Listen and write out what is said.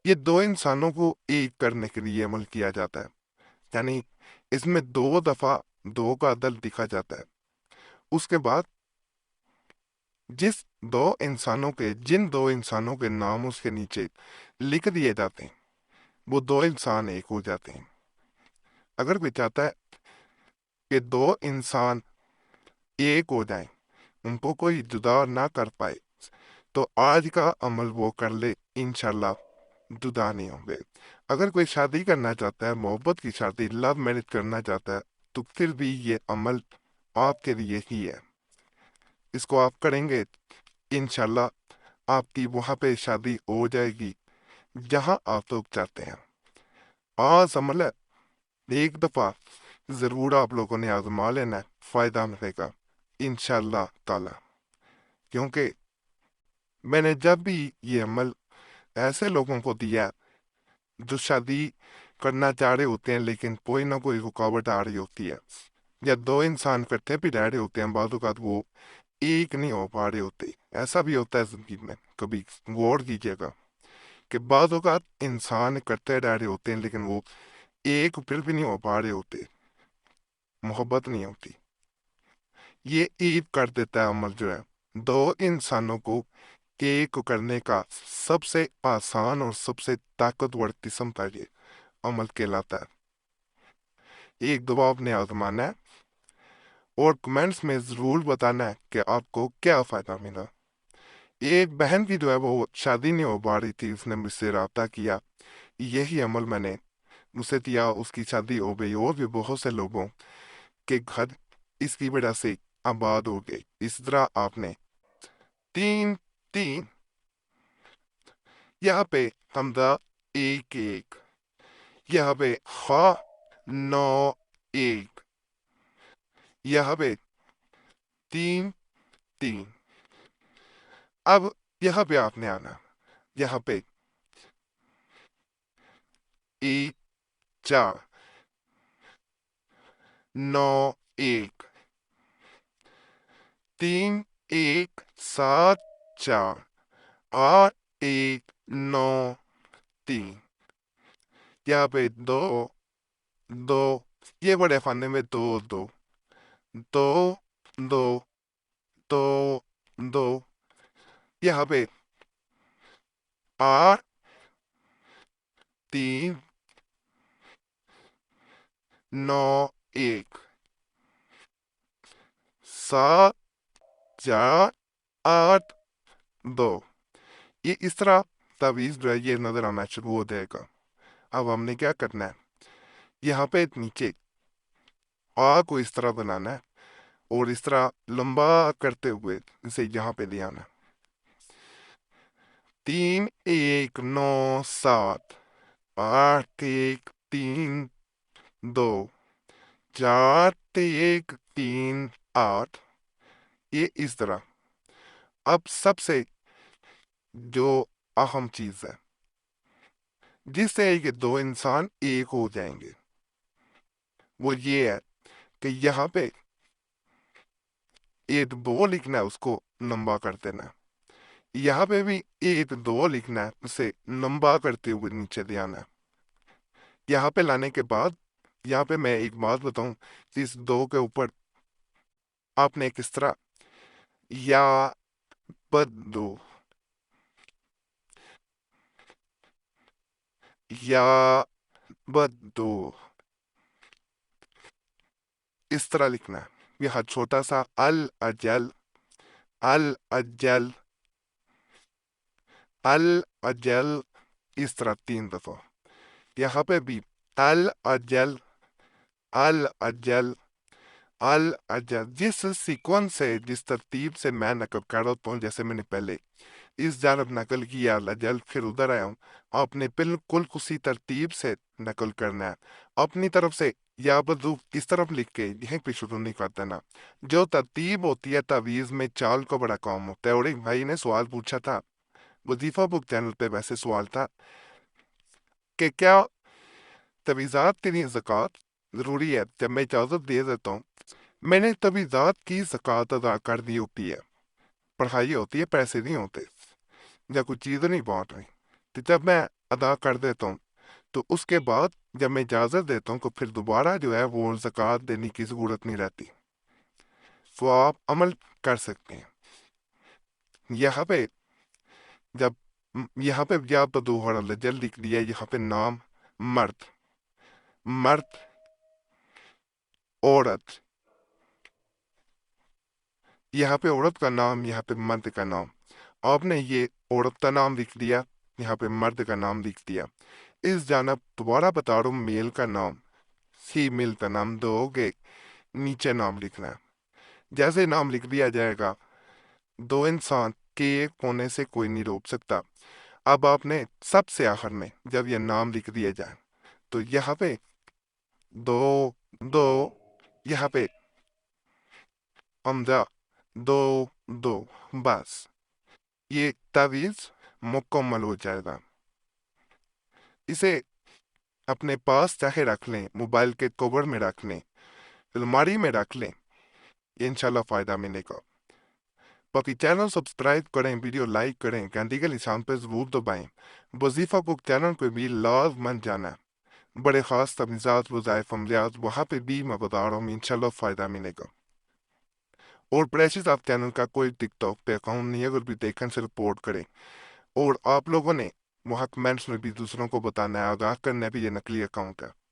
یہ دو انسانوں کو ایک کرنے کے لیے عمل کیا جاتا ہے، یعنی اس میں دو دفعہ دو کا عدل دکھا جاتا ہے۔ اس کے بعد جن دو انسانوں کے نام اس کے نیچے لکھ دیے جاتے ہیں وہ دو انسان ایک ہو جاتے ہیں۔ اگر کوئی چاہتا ہے کہ دو انسان ایک ہو جائیں، ان کو کوئی جدا نہ کر پائے، تو آج کا عمل وہ کر لے، انشاءاللہ جدا نہیں ہوں گے۔ اگر کوئی شادی کرنا چاہتا ہے، محبت کی شادی، لو میرج کرنا چاہتا ہے، تو پھر بھی یہ عمل آپ کے لیے ہی ہے۔ اس کو آپ کریں گے، انشاءاللہ آپ کی وہاں پہ شادی ہو جائے گی جہاں آپ لوگ چاہتے ہیں۔ عمل ہے، ایک دفعہ ضرور آپ لوگوں نے آزما لینا ہے، فائدہ ملے گا انشاءاللہ تعالی۔ کیونکہ میں نے جب بھی یہ عمل ایسے لوگوں کو دیا جو شادی کرنا چاہ رہے ہوتے ہیں لیکن کوئی نہ کوئی رکاوٹ آ رہی ہوتی ہے، یا دو انسان کرتے بھی رہ رہے ہوتے ہیں، بعض اوقات وہ ایک نہیں ہو پا رہے ہوتے، ایسا بھی ہوتا ہے زندگی میں، کبھی غور کیجیے گا کہ بعض اوقات انسان کرتے رہ رہے ہوتے ہیں لیکن وہ ایک پھر بھی نہیں ہو پا رہے ہوتے، محبت نہیں ہوتی۔ یہ ایک کر دیتا ہے عمل جو ہے، دو انسانوں کو ایک کرنے کا سب سے آسان اور سب سے طاقتور قسم کا یہ عمل کہلاتا ہے۔ ایک دفعہ آپ نے آزمانا ہے اور کمنٹس میں ضرور بتانا ہے کہ آپ کو کیا فائدہ ملا۔ ایک بہن کی جو ہے وہ شادی نہیں ہو پا رہی تھی، اس نے مجھ سے رابطہ کیا، یہی عمل میں نے اسے دیا، اس کی شادی ہو گئی، اور بھی بہت سے لوگوں کے گھر اس کی وجہ سے آباد ہو گئے۔ اس طرح آپ نے تین تین یہاں پہ حمزہ ایک ایک، یہاں پہ خا نو ایک، یہاں پہ تین تین۔ اب یہاں پہ آپ نے آنا، یہاں پہ ایک چار، نو ایک، تین ایک سات چار، آٹھ ایک نو تین، یہاں پہ دو دو، یہ بڑے خانے میں دو دو دو دو دو دو، یہاں پہ آٹھ تین نو ایک، سات چار آٹھ دو۔ یہ اس طرح تعویذ جو ہے یہ نظر آنا شروع ہو جائے گا۔ اب ہم نے کیا کرنا ہے، یہاں پہ نیچے آ کو اس طرح بنانا ہے اور اس طرح لمبا کرتے ہوئے اسے یہاں پہ لے آنا ہے۔ تین ایک نو سات، آٹھ ایک تین دو، چار ایک تین آٹھ، یہ اس طرح۔ اب سب سے جو اہم چیز ہے جس سے کہ دو انسان ایک ہو جائیں گے، وہ یہ ہے کہ یہاں پہ ایک دو لکھنا ہے، اس کو لمبا کر دینا ہے، یہاں پہ بھی ایک دو لکھنا ہے، اسے لمبا کرتے ہوئے نیچے لے آنا ہے۔ یہاں پہ لانے کے بعد یہاں پہ میں ایک بات بتاؤں، اس دو کے اوپر آپ نے کس طرح یا بدو یا بدو اس طرح لکھنا ہے۔ یہاں چھوٹا سا الاجل الاجل الاجل، اس طرح تین دفعہ۔ یہاں پہ بھی الاجل الاجل الاجل، جس سیکوینس سے، جس ترتیب سے میں نقل کر رہا ہوں، جیسے میں نے پہلے اس جانب نقل کیا الاجل، پھر ادھر آیا ہوں، آپ نے بالکل اسی ترتیب سے نقل کرنا ہے۔ اپنی طرف سے یا بدو اس طرف لکھ کے یہیں پہ شروع نہیں کر دینا۔ جو ترتیب ہوتی ہے تعویذ میں، چال کو بڑا کام ہوتا ہے۔ اور ایک بھائی نے سوال پوچھا تھا وظیفہ بک چینل پہ، ویسے سوال تھا کہ کیا تعویذات کے لیے زکوٰۃ ضروری ہے؟ جب میں اجازت دے دیتا ہوں، میں نے تعویذات کی زکوٰۃ ادا کر دی ہوتی ہے، پڑھائی ہوتی ہے، پیسے نہیں ہوتے، یا کوئی چیز نہیں بانٹ رہی، تو جب میں ادا کر دیتا ہوں تو اس کے بعد جب میں اجازت دیتا ہوں تو پھر دوبارہ جو ہے وہ زکوٰۃ دینے کی ضرورت نہیں رہتی، وہ آپ عمل کر سکتے ہیں۔ یہاں پہ جب یہاں پہ یا تو دوہرا لجل لکھ دیا، یہاں پہ نام مرد، مرد، عورت، یہاں پہ عورت کا نام، یہاں پہ مرد کا نام، آپ نے یہ عورت کا نام لکھ دیا، یہاں پہ مرد کا نام لکھ دیا۔ اس جانب دوبارہ بتا رہا ہوں، میل کا نام، فیمیل کا نام دو گے، نیچے نام لکھنا ہے۔ جیسے نام لکھ دیا جائے گا، دو انسان کے ایک ہونے سے کوئی نہیں روک سکتا۔ اب آپ نے سب سے آخر میں جب یہ نام لکھ دیا جائے تو یہاں پہ دو، دو، یہاں پہ حمزہ، دو، دو، بس یہ تعویذ مکمل ہو جائے گا۔ اسے اپنے پاس چاہے رکھ لیں، موبائل کے کور میں رکھ لیں، الماری میں رکھ لیں، انشاءاللہ فائدہ ملے گا۔ باقی چینل سبسکرائب کریں، ویڈیو لائک کریں، گھنٹی کے نشان پہ ضرور دبائیں۔ وظیفہ کو چینل پہ بھی لازمن جانا ہے، بڑے خاص تمیزات، وظائف، عملیات، وہاں پہ بھی میں بتا رہا ہوں انشاءاللہ فائدہ ملے گا۔ اور پریشز آپ چینل کا کوئی ٹک ٹاک پہ اکاؤنٹ نہیں ہے، اگر بھی دیکھیں سے رپورٹ کریں۔ اور آپ لوگوں نے وہاں کمنٹس میں بھی دوسروں کو بتانا ہے، آگاہ کرنا ہے بھی یہ نقلی اکاؤنٹ ہے۔